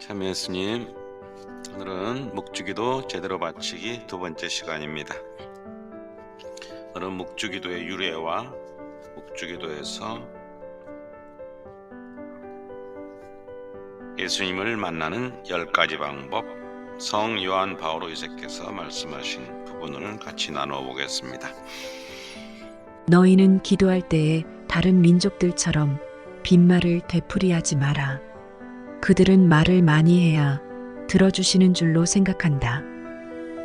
참 예수님, 오늘은 묵주기도 제대로 바치기 두 번째 시간입니다. 오늘은 묵주기도의 유래와 묵주기도에서 예수님을 만나는 10가지 방법, 성 요한 바오로 2세께서 말씀하신 부분을 같이 나누어 보겠습니다. 너희는 기도할 때에 다른 민족들처럼 빈말을 되풀이하지 마라. 그들은 말을 많이 해야 들어주시는 줄로 생각한다.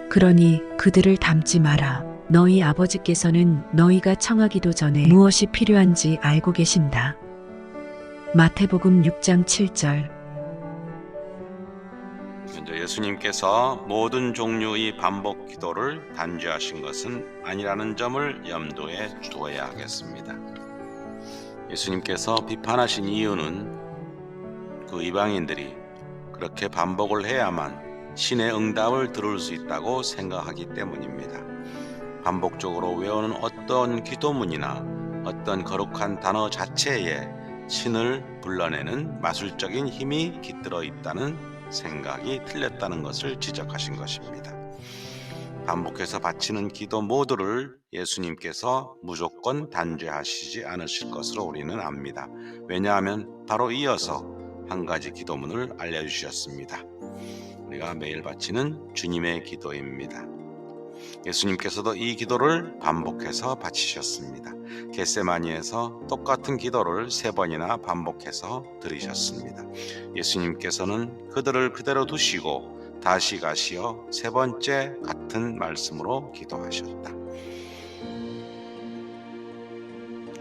그러니 그들을 닮지 마라. 너희 아버지께서는 너희가 청하기도 전에 무엇이 필요한지 알고 계신다. 마태복음 6장 7절. 먼저 예수님께서 모든 종류의 반복 기도를 단죄하신 것은 아니라는 점을 염두에 두어야 하겠습니다. 예수님께서 비판하신 이유는 그 이방인들이 그렇게 반복을 해야만 신의 응답을 들을 수 있다고 생각하기 때문입니다. 반복적으로 외우는 어떤 기도문이나 어떤 거룩한 단어 자체에 신을 불러내는 마술적인 힘이 깃들어 있다는 생각이 틀렸다는 것을 지적하신 것입니다. 반복해서 바치는 기도 모두를 예수님께서 무조건 단죄하시지 않으실 것으로 우리는 압니다. 왜냐하면 바로 이어서 한 가지 기도문을 알려주셨습니다. 우리가 매일 바치는 주님의 기도입니다. 예수님께서도 이 기도를 반복해서 바치셨습니다. 겟세마니에서 똑같은 기도를 3번이나 반복해서 드리셨습니다. 예수님께서는 그들을 그대로 두시고 다시 가시어 3번째 같은 말씀으로 기도하셨다.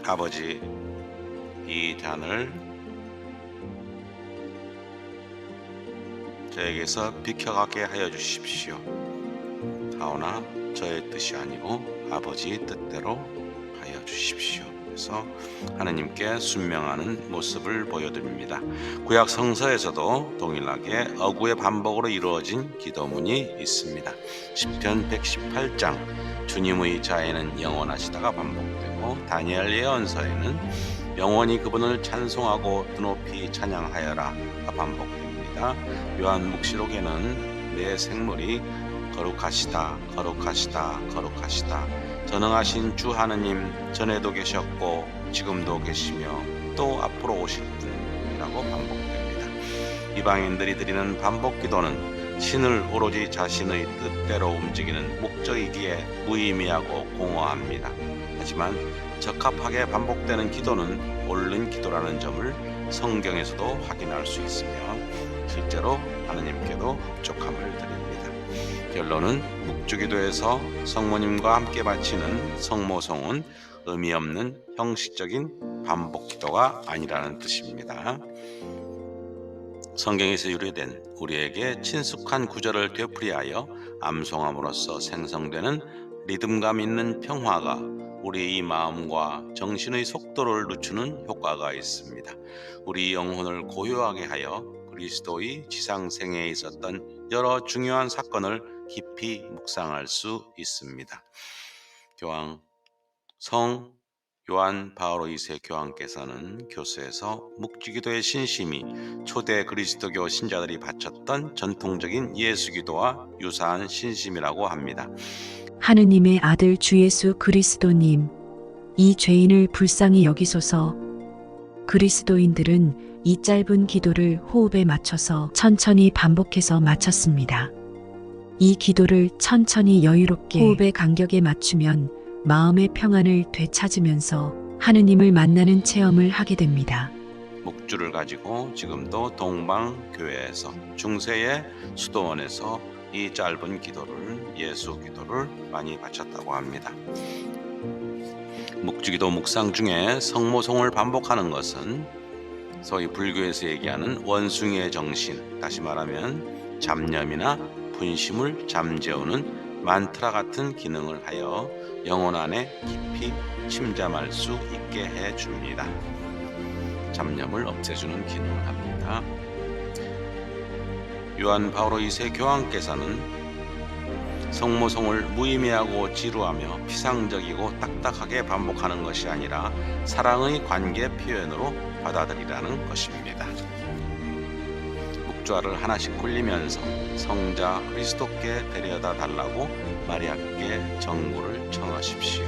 아버지, 이 잔을 저에게서 비켜가게 하여 주십시오. 하오나 저의 뜻이 아니고 아버지의 뜻대로 하여 주십시오. 그래서 하나님께 순명하는 모습을 보여드립니다. 구약 성서에서도 동일하게 어구의 반복으로 이루어진 기도문이 있습니다. 시편 118장 주님의 자애는 영원하시다가 반복되고, 다니엘 예언서에는 영원히 그분을 찬송하고 드높이 찬양하여라 반복됩니다. 요한 묵시록에는 내 생물이 거룩하시다, 거룩하시다, 거룩하시다. 전능하신 주 하느님, 전에도 계셨고 지금도 계시며 또 앞으로 오실 분이라고 반복됩니다. 이방인들이 드리는 반복 기도는 신을 오로지 자신의 뜻대로 움직이는 목적이기에 무의미하고 공허합니다. 하지만 적합하게 반복되는 기도는 옳은 기도라는 점을 성경에서도 확인할 수 있으며 실제로 하느님께도 흡족함을 드립니다. 결론은 묵주기도에서 성모님과 함께 바치는 성모송은 의미 없는 형식적인 반복 기도가 아니라는 뜻입니다. 성경에서 유래된 우리에게 친숙한 구절을 되풀이하여 암송함으로써 생성되는 리듬감 있는 평화가 우리의 마음과 정신의 속도를 늦추는 효과가 있습니다. 우리 영혼을 고요하게 하여 그리스도의 지상생애에 있었던 여러 중요한 사건을 깊이 묵상할 수 있습니다. 교황 성 요한 바오로 2세 교황께서는 교수에서 묵주기도의 신심이 초대 그리스도교 신자들이 바쳤던 전통적인 예수기도와 유사한 신심이라고 합니다. 하느님의 아들 주 예수 그리스도님, 이 죄인을 불쌍히 여기소서. 그리스도인들은 이 짧은 기도를 호흡에 맞춰서 천천히 반복해서 마쳤습니다. 이 기도를 천천히 여유롭게 호흡의 간격에 맞추면 마음의 평안을 되찾으면서 하느님을 만나는 체험을 하게 됩니다. 묵주를 가지고 지금도 동방교회에서, 중세의 수도원에서 이 짧은 기도를, 예수 기도를 많이 바쳤다고 합니다. 묵주기도 묵상 중에 성모송을 반복하는 것은 소위 불교에서 얘기하는 원숭이의 정신, 다시 말하면 잡념이나 분심을 잠재우는 만트라 같은 기능을 하여 영혼 안에 깊이 침잠할 수 있게 해줍니다. 잡념을 없애주는 기능을 합니다. 요한 바오로 2세 교황께서는 성모송을 무의미하고 지루하며 피상적이고 딱딱하게 반복하는 것이 아니라 사랑의 관계 표현으로 받아들이라는 것입니다. 묵좌를 하나씩 굴리면서 성자 그리스도께 데려다 달라고 마리아께 정부를 청하십시오.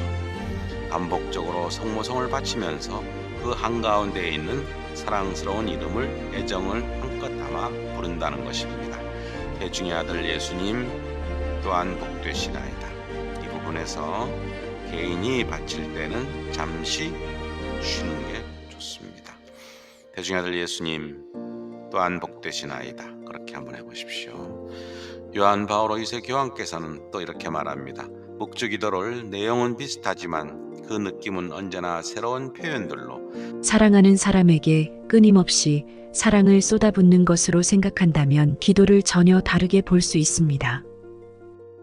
반복적으로 성모성을 바치면서 그 한가운데에 있는 사랑스러운 이름을 애정을 한껏 담아 부른다는 것입니다. 태중의 아들 예수님 또한 복되시나이다. 이 부분에서 개인이 바칠 때는 잠시 쉬는 게 좋습니다. 태중의 아들 예수님 또한 복되시나이다. 그렇게 한번 해보십시오. 요한 바오로 2세 교황께서는 또 이렇게 말합니다. 묵주기도를 내용은 비슷하지만 그 느낌은 언제나 새로운 표현들로 사랑하는 사람에게 끊임없이 사랑을 쏟아붓는 것으로 생각한다면 기도를 전혀 다르게 볼 수 있습니다.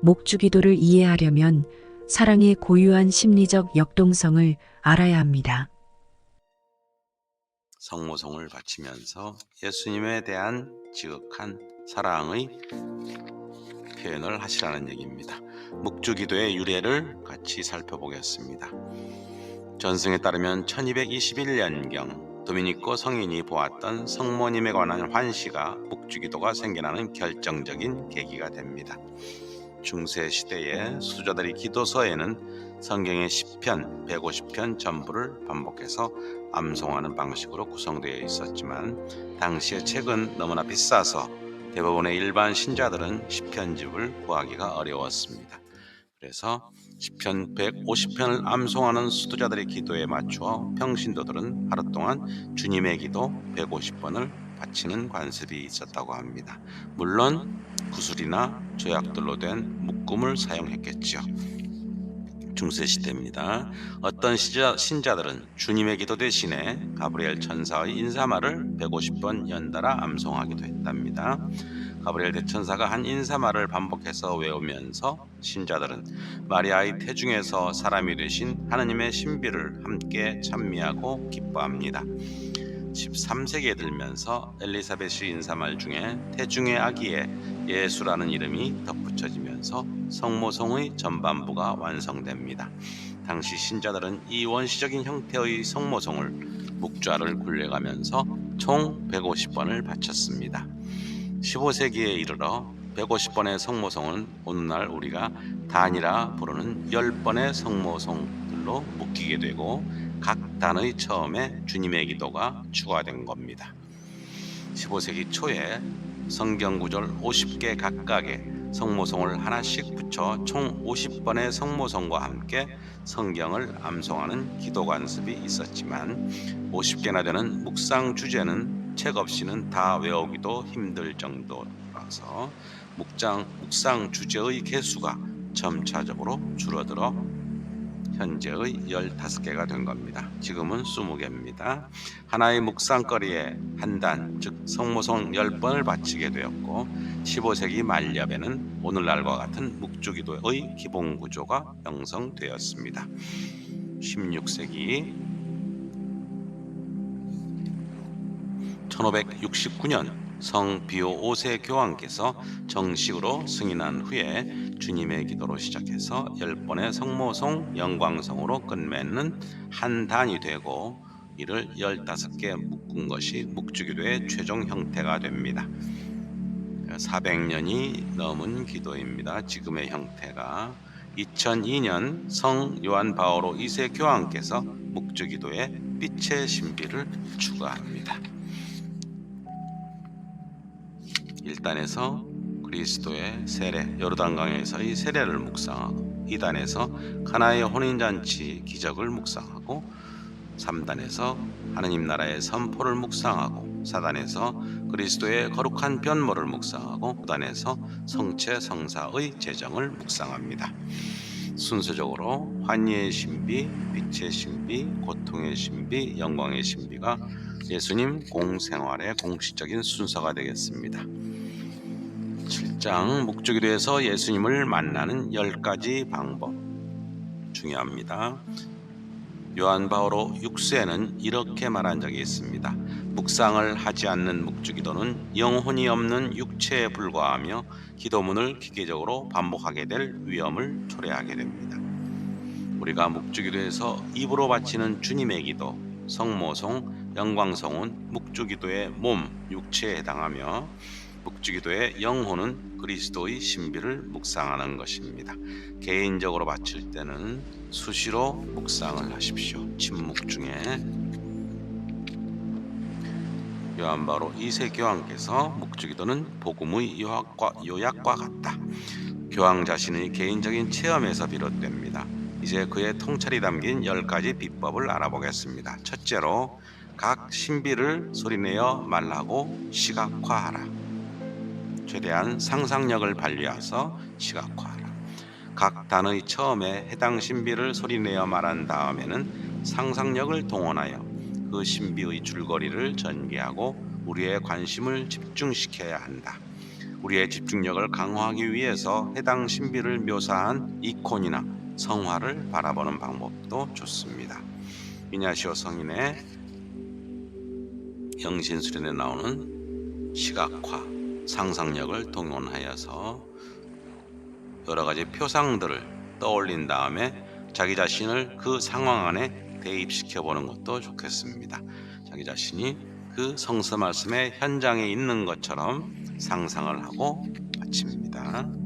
목주 기도를 이해하려면 사랑의 고유한 심리적 역동성을 알아야 합니다. 성모성을 바치면서 예수님에 대한 지극한 사랑의 표현을 하시라는 얘기입니다. 묵주기도의 유래를 같이 살펴보겠습니다. 전승에 따르면 1221년경 도미니코 성인이 보았던 성모님에 관한 환시가 묵주기도가 생겨나는 결정적인 계기가 됩니다. 중세 시대의 수도자들이 기도서에는 성경의 시편 150편 전부를 반복해서 암송하는 방식으로 구성되어 있었지만 당시의 책은 너무나 비싸서 대부분의 일반 신자들은 시편집을 구하기가 어려웠습니다. 그래서 시편 150편을 암송하는 수도자들의 기도에 맞추어 평신도들은 하루 동안 주님의 기도 150번을 바치는 관습이 있었다고 합니다. 물론 구슬이나 조약들로 된 묶음을 사용했겠지요. 중세시대입니다. 어떤 신자들은 주님의 기도 대신에 가브리엘 천사의 인사말을 150번 연달아 암송하기도 했답니다. 가브리엘 대천사가 한 인사말을 반복해서 외우면서 신자들은 마리아의 태중에서 사람이 되신 하느님의 신비를 함께 찬미하고 기뻐합니다. 13세기에 들면서 엘리사벳의 인사말 중에 태중의 아기에 예수라는 이름이 덧붙여지면서 성모성의 전반부가 완성됩니다. 당시 신자들은 이 원시적인 형태의 성모성을 묵좌를 굴려가면서 총 150번을 바쳤습니다. 15세기에 이르러 150번의 성모성은 오늘날 우리가 단이라 부르는 10번의 성모성들로 묶이게 되고 각 단의 처음에 주님의 기도가 추가된 겁니다. 15세기 초에 성경 구절 50개 각각의 성모성을 하나씩 붙여 총 50번의 성모성과 함께 성경을 암송하는 기도 관습이 있었지만 50개나 되는 묵상 주제는 책 없이는 다 외우기도 힘들 정도라서 묵상 주제의 개수가 점차적으로 줄어들어 현재의 15개가 된 겁니다. 지금은 20개입니다. 하나의 묵상거리에 한 단, 즉 성모성 10번을 바치게 되었고 15세기 말엽에는 오늘날과 같은 묵주기도의 기본 구조가 형성되었습니다. 16세기 1569년 성 비오 5세 교황께서 정식으로 승인한 후에 주님의 기도로 시작해서 10번의 성모성 영광성으로 끝맺는 한 단이 되고 이를 15개 묶은 것이 묵주기도의 최종 형태가 됩니다. 400년이 넘은 기도입니다. 지금의 형태가 2002년 성 요한 바오로 2세 교황께서 묵주기도에 빛의 신비를 추가합니다. 1단에서 그리스도의 세례, 요르단강에서의 세례를 묵상하고 2단에서 가나의 혼인잔치 기적을 묵상하고 3단에서 하느님 나라의 선포를 묵상하고 4단에서 그리스도의 거룩한 변모를 묵상하고 9단에서 성체 성사의 제정을 묵상합니다. 순서적으로 환희의 신비, 빛의 신비, 고통의 신비, 영광의 신비가 예수님 공생활의 공식적인 순서가 되겠습니다. 7장 묵주기도에서 예수님을 만나는 10가지 방법 중요합니다. 요한 바오로 6세는 이렇게 말한 적이 있습니다. 묵상을 하지 않는 묵주기도는 영혼이 없는 육체에 불과하며 기도문을 기계적으로 반복하게 될 위험을 초래하게 됩니다. 우리가 묵주기도에서 입으로 바치는 주님의 기도, 성모송, 영광성은 묵주기도의 몸, 육체에 해당하며 묵주기도의 영혼은 그리스도의 신비를 묵상하는 것입니다. 개인적으로 바칠 때는 수시로 묵상을 하십시오. 침묵 중에. 요한 바로 2세 교황께서 묵주기도는 복음의 요약과 같다. 교황 자신의 개인적인 체험에서 비롯됩니다. 이제 그의 통찰이 담긴 10가지 비법을 알아보겠습니다. 첫째로 각 신비를 소리내어 말하고 시각화하라. 최대한 상상력을 발휘해서 시각화하라. 각 단어의 처음에 해당 신비를 소리내어 말한 다음에는 상상력을 동원하여 그 신비의 줄거리를 전개하고 우리의 관심을 집중시켜야 한다. 우리의 집중력을 강화하기 위해서 해당 신비를 묘사한 이콘이나 성화를 바라보는 방법도 좋습니다. 이냐시오 성인의 영신수련에 나오는 시각화, 상상력을 동원하여서 여러 가지 표상들을 떠올린 다음에 자기 자신을 그 상황 안에 대입시켜 보는 것도 좋겠습니다. 자기 자신이 그 성서 말씀의 현장에 있는 것처럼 상상을 하고 마칩니다.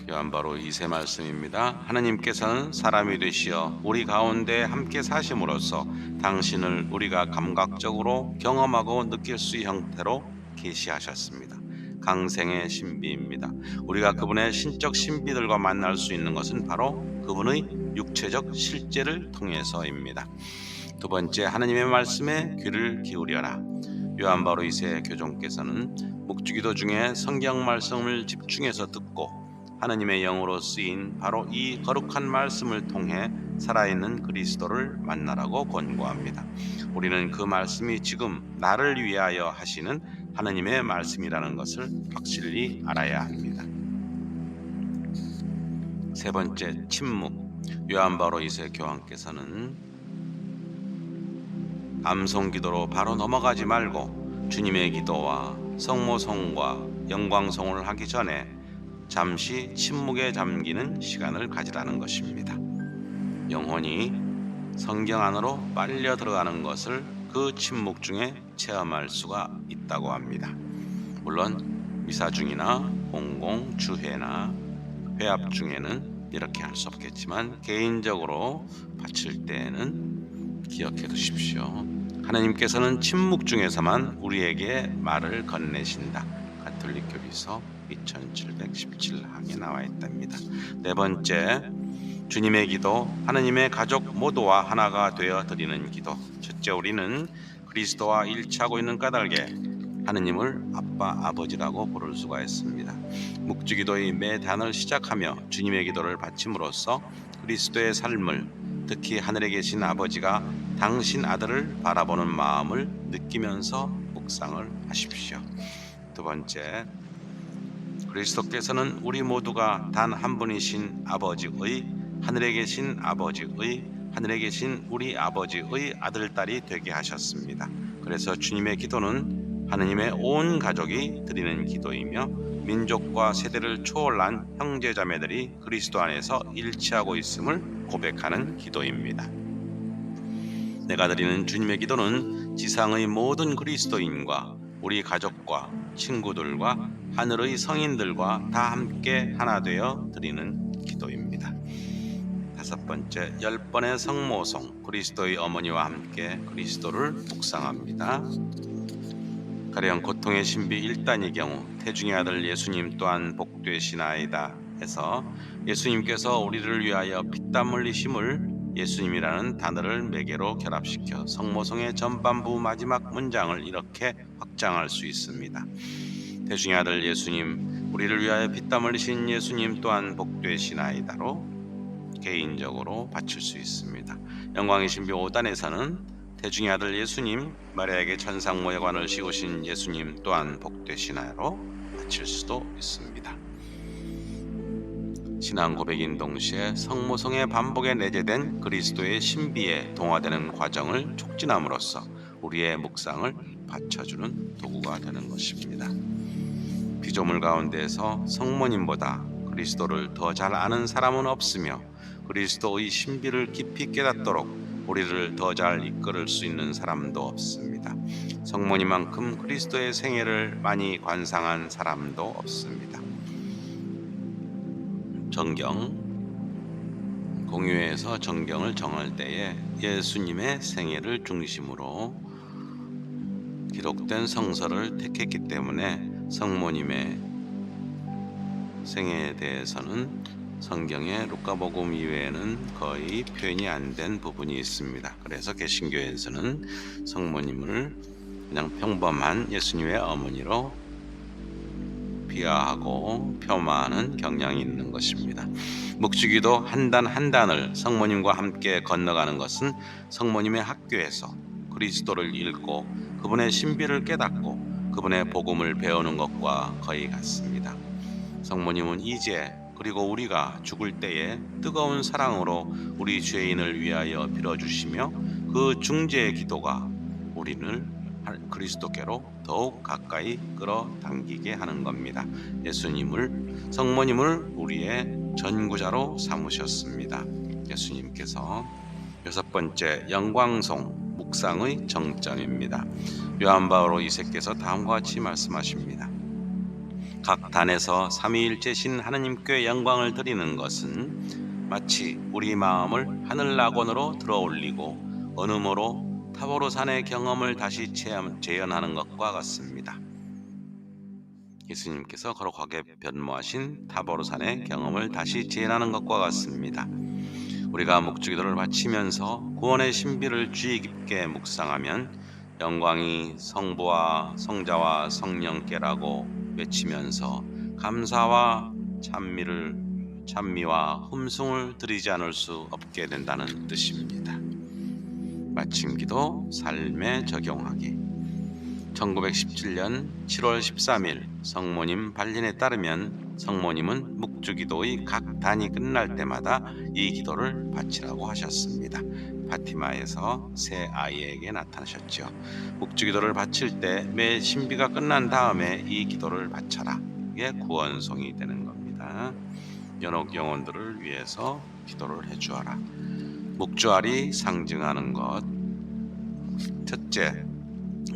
요한 바로 2세 말씀입니다. 하나님께서는 사람이 되시어 우리 가운데 함께 사심으로써 당신을 우리가 감각적으로 경험하고 느낄 수 있는 형태로 계시하셨습니다. 강생의 신비입니다. 우리가 그분의 신적 신비들과 만날 수 있는 것은 바로 그분의 육체적 실제를 통해서입니다. 두 번째, 하나님의 말씀에 귀를 기울여라. 요한 바로 2세 교종께서는 묵주기도 중에 성경 말씀을 집중해서 듣고 하나님의 영으로 쓰인 바로 이 거룩한 말씀을 통해 살아있는 그리스도를 만나라고 권고합니다. 우리는 그 말씀이 지금 나를 위하여 하시는 하나님의 말씀이라는 것을 확실히 알아야 합니다. 세 번째, 침묵. 요한 바로 2세 교황께서는 암송 기도로 바로 넘어가지 말고 주님의 기도와 성모송과 영광송을 하기 전에 잠시 침묵에 잠기는 시간을 가지라는 것입니다. 영혼이 성경 안으로 빨려 들어가는 것을 그 침묵 중에 체험할 수가 있다고 합니다. 물론 미사 중이나 공공 주회나 회합 중에는 이렇게 할 수 없겠지만 개인적으로 바칠 때에는 기억해 두십시오. 하나님께서는 침묵 중에서만 우리에게 말을 건네신다. 가톨릭 교리서 2717항에 나와 있답니다. 네 번째, 주님의 기도, 하나님의 가족 모두와 하나가 되어 드리는 기도. 첫째, 우리는 그리스도와 일치하고 있는 까닭에 하느님을 아빠, 아버지라고 부를 수가 있습니다. 묵주기도의 매 단을 시작하며 주님의 기도를 바침으로써 그리스도의 삶을, 특히 하늘에 계신 아버지가 당신 아들을 바라보는 마음을 느끼면서 묵상을 하십시오. 두 번째, 그리스도께서는 우리 모두가 단 한 분이신 아버지의, 하늘에 계신 아버지의, 하늘에 계신 우리 아버지의 아들, 딸이 되게 하셨습니다. 그래서 주님의 기도는 하느님의 온 가족이 드리는 기도이며 민족과 세대를 초월한 형제자매들이 그리스도 안에서 일치하고 있음을 고백하는 기도입니다. 내가 드리는 주님의 기도는 지상의 모든 그리스도인과 우리 가족과 친구들과 하늘의 성인들과 다 함께 하나 되어 드리는 기도입니다. 다섯 번째, 10번의 성모송, 그리스도의 어머니와 함께 그리스도를 묵상합니다. 가령 고통의 신비 1단의 경우 태중의 아들 예수님 또한 복되시나이다 해서 예수님께서 우리를 위하여 피땀 흘리심을 예수님이라는 단어를 매개로 결합시켜 성모송의 전반부 마지막 문장을 이렇게 확장할 수 있습니다. 태중의 아들 예수님, 우리를 위하여 피땀 흘리신 예수님 또한 복되시나이다로 개인적으로 바칠 수 있습니다. 영광의 신비 5단에서는 태중의 아들 예수님, 마리아에게 천상 모여관을 씌우신 예수님 또한 복되시나요로 바칠 수도 있습니다. 신앙 고백인 동시에 성모성의 반복에 내재된 그리스도의 신비에 동화되는 과정을 촉진함으로써 우리의 묵상을 받쳐주는 도구가 되는 것입니다. 피조물 가운데에서 성모님보다 그리스도를 더 잘 아는 사람은 없으며 그리스도의 신비를 깊이 깨닫도록 우리를 더 잘 이끌을 수 있는 사람도 없습니다. 성모님만큼 그리스도의 생애를 많이 관상한 사람도 없습니다. 정경 공유회에서 정경을 정할 때에 예수님의 생애를 중심으로 기록된 성서를 택했기 때문에 성모님의 생애에 대해서는 성경의 루카복음 이외에는 거의 표현이 안 된 부분이 있습니다. 그래서 개신교에서는 성모님을 그냥 평범한 예수님의 어머니로 비하하고 폄하하는 경향이 있는 것입니다. 묵주기도 한 단 한 단을 성모님과 함께 건너가는 것은 성모님의 학교에서 그리스도를 읽고 그분의 신비를 깨닫고 그분의 복음을 배우는 것과 거의 같습니다. 성모님은 이제 그리고 우리가 죽을 때에 뜨거운 사랑으로 우리 죄인을 위하여 빌어주시며 그 중재의 기도가 우리를 그리스도께로 더욱 가까이 끌어당기게 하는 겁니다. 성모님을 우리의 전구자로 삼으셨습니다. 예수님께서 여섯 번째 영광송 묵상의 정점입니다. 요한 바오로 2세께서 다음과 같이 말씀하십니다. 각 단에서 삼위일체신 하느님께 영광을 드리는 것은 마치 우리 마음을 하늘 낙원으로 들어올리고 언음으로 타보르산의 경험을 다시 재현하는 것과 같습니다. 예수님께서 거룩하게 변모하신 타보르산의 경험을 다시 재현하는 것과 같습니다. 우리가 묵주기도를 바치면서 구원의 신비를 주의 깊게 묵상하면 영광이 성부와 성자와 성령께라고 외치면서 감사와 찬미와 hum승을 드리지 않을 수 없게 된다는 뜻입니다. 마침기도 삶에 적용하기. 1917년 7월 13일 성모님 발린에 따르면 성모님은 묵주기도의 각 단이 끝날 때마다 이 기도를 바치라고 하셨습니다. 파티마에서 새 아이에게 나타나셨죠. 묵주기도를 바칠 때 매 신비가 끝난 다음에 이 기도를 바쳐라. 이게 구원송이 되는 겁니다. 연옥 영혼들을 위해서 기도를 해주어라. 묵주알이 상징하는 것. 첫째,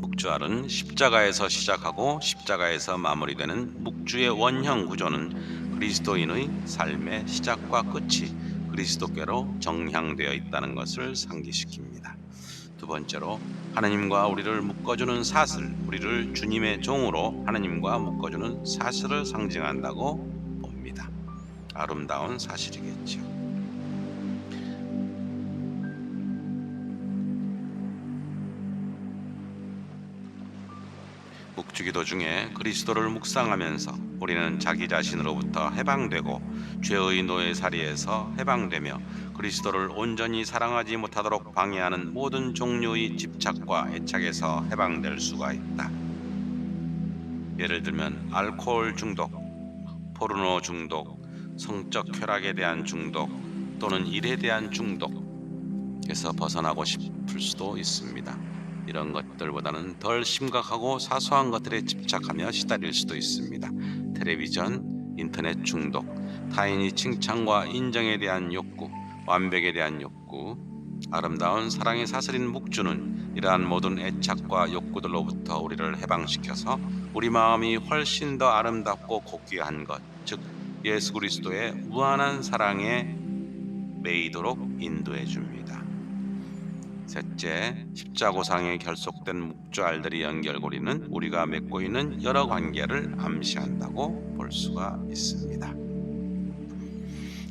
묵주알은 십자가에서 시작하고 십자가에서 마무리되는 묵주의 원형 구조는 그리스도인의 삶의 시작과 끝이 그리스도께로 정향되어 있다는 것을 상기시킵니다. 두 번째로 하나님과 우리를 묶어주는 사슬, 우리를 주님의 종으로 하나님과 묶어주는 사슬을 상징한다고 봅니다. 아름다운 사실이겠죠. 묵주기도 중에 그리스도를 묵상하면서 우리는 자기 자신으로부터 해방되고 죄의 노예살이에서 해방되며 그리스도를 온전히 사랑하지 못하도록 방해하는 모든 종류의 집착과 애착에서 해방될 수가 있다. 예를 들면 알코올 중독, 포르노 중독, 성적 쾌락에 대한 중독 또는 일에 대한 중독에서 벗어나고 싶을 수도 있습니다. 이런 것들보다는 덜 심각하고 사소한 것들에 집착하며 시달릴 수도 있습니다. 텔레비전, 인터넷 중독, 타인의 칭찬과 인정에 대한 욕구, 완벽에 대한 욕구, 아름다운 사랑의 사슬인 묵주는 이러한 모든 애착과 욕구들로부터 우리를 해방시켜서 우리 마음이 훨씬 더 아름답고 고귀한 것, 즉 예수 그리스도의 무한한 사랑에 매이도록 인도해 줍니다. 셋째, 십자고상에 결속된 묵주알들의 연결고리는 우리가 맺고 있는 여러 관계를 암시한다고 볼 수가 있습니다.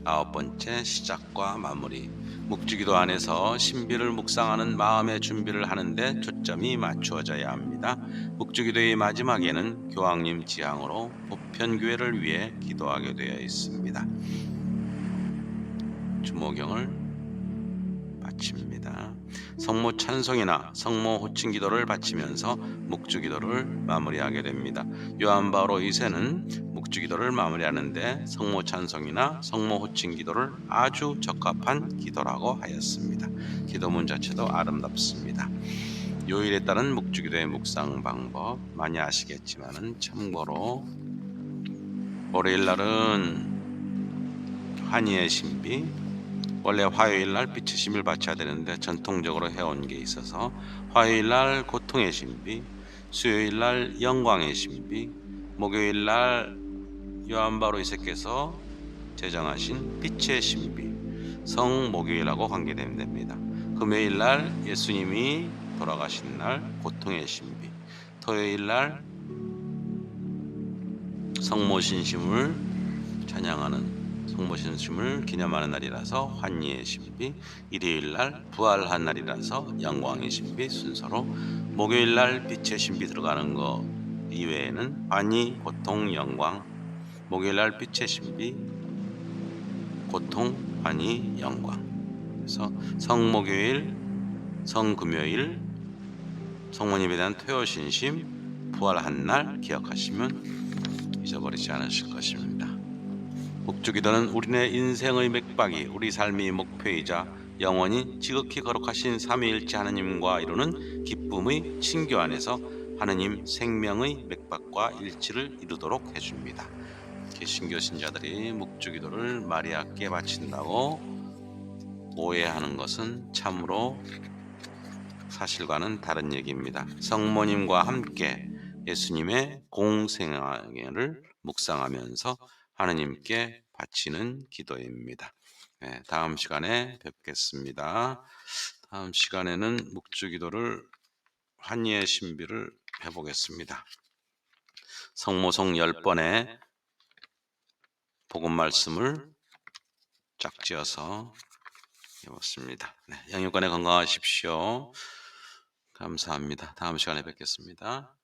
아홉 번째, 시작과 마무리. 묵주기도 안에서 신비를 묵상하는 마음의 준비를 하는데 초점이 맞추어져야 합니다. 묵주기도의 마지막에는 교황님 지향으로 보편교회를 위해 기도하게 되어 있습니다. 주모경을 바칩니다. 성모 찬송이나 성모 호칭 기도를 바치면서 묵주 기도를 마무리하게 됩니다. 요한 바오로 2세는 묵주 기도를 마무리하는데 성모 찬송이나 성모 호칭 기도를 아주 적합한 기도라고 하였습니다. 기도문 자체도 아름답습니다. 요일에 따른 묵주 기도의 묵상 방법 많이 아시겠지만은 참고로 월요일 날은 환희의 신비, 원래 화요일 날 빛의 신비를 바쳐야 되는데 전통적으로 해온 게 있어서 화요일 날 고통의 신비, 수요일 날 영광의 신비, 목요일 날 요한 바로 이새께서 제정하신 빛의 신비, 성목요일하고 관계됩니다. 금요일 날 예수님이 돌아가신 날 고통의 신비, 토요일 날 성모신심을 찬양하는 성모신심을 기념하는 날이라서 환희의 신비, 일요일 날 부활한 날이라서 영광의 신비 순서로, 목요일 날 빛의 신비 들어가는 거 이외에는 환희, 고통, 영광, 목요일 날 빛의 신비, 고통, 환희, 영광. 그래서 성목요일, 성금요일, 성모님에 대한 토요신심, 부활한 날 기억하시면 잊어버리지 않으실 것입니다. 묵주기도는 우리네 인생의 맥박이, 우리 삶의 목표이자 영원히 지극히 거룩하신 삼위일체 하느님과 이루는 기쁨의 친교 안에서 하느님 생명의 맥박과 일치를 이루도록 해줍니다. 개신교 신자들이 묵주기도를 마리아께 바친다고 오해하는 것은 참으로 사실과는 다른 얘기입니다. 성모님과 함께 예수님의 공생애를 묵상하면서 하느님께 바치는 기도입니다. 네, 다음 시간에 뵙겠습니다. 다음 시간에는 묵주기도를 환희의 신비를 해보겠습니다. 성모송 10번의 복음 말씀을 짝지어서 해봤습니다. 네, 영육간에 건강하십시오. 감사합니다. 다음 시간에 뵙겠습니다.